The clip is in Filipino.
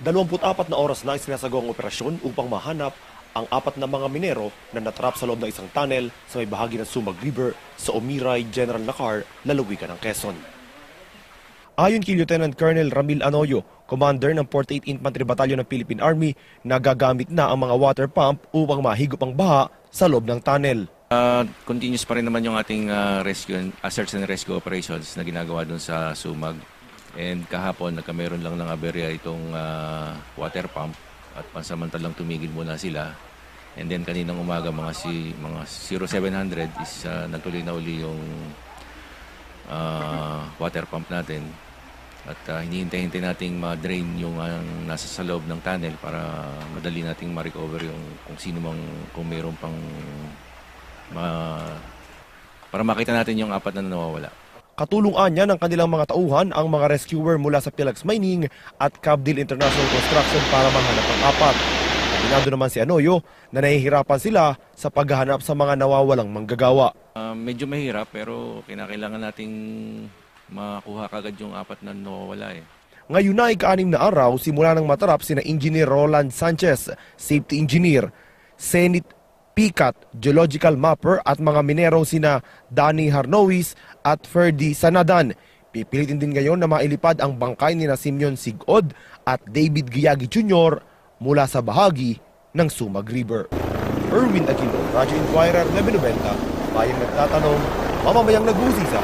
24 na oras na isinasagawa ang operasyon upang mahanap ang 4 na mga minero na natrap sa loob ng isang tunnel sa may bahagi ng Sumag River sa Omiray, General Nakar, lalawigan ng Quezon. Ayon kay Lieutenant Colonel Ramil Anoyo, commander ng 48th Infantry Battalion ng Philippine Army, nagagamit na ang mga water pump upang mahigop ang baha sa loob ng tunnel. Continuous pa rin naman yung ating search and rescue operations na ginagawa doon sa Sumag. And kahapon, nagkameron lang ng aberya itong water pump at pansamantalang tumigil muna sila. And then kaninang umaga, mga 0700 is natuloy na uli yung water pump natin. At hinihintay-hintay nating ma-drain yung nasa sa loob ng tunnel para madali nating ma-recover yung kung mayroon pang para makita natin yung 4 na nawawala. Katulungan niya ng kanilang mga tauhan ang mga rescuer mula sa Philex Mining at Cabdil International Construction para mahanap ang 4. Aminado naman si Anoyo na nahihirapan sila sa paghahanap sa mga nawawalang manggagawa. Medyo mahirap pero kinakailangan nating makuha kagad yung 4 na nawawala eh. Ngayon na ika-6 na araw simula nang matarap sina Engineer Roland Sanchez, Safety Engineer, Senate Picat, Geological Mapper at mga minerong sina Danny Harnowis at Ferdy Sanadan. Pipilitin din ngayon na mailipad ang bangkay ni Simeon Sigod at David Giyagi Jr. mula sa bahagi ng Sumag River. Erwin Aquino, Radyo Inquirer, 990, bayang nagtatanong, mamamayang nag-uusisa.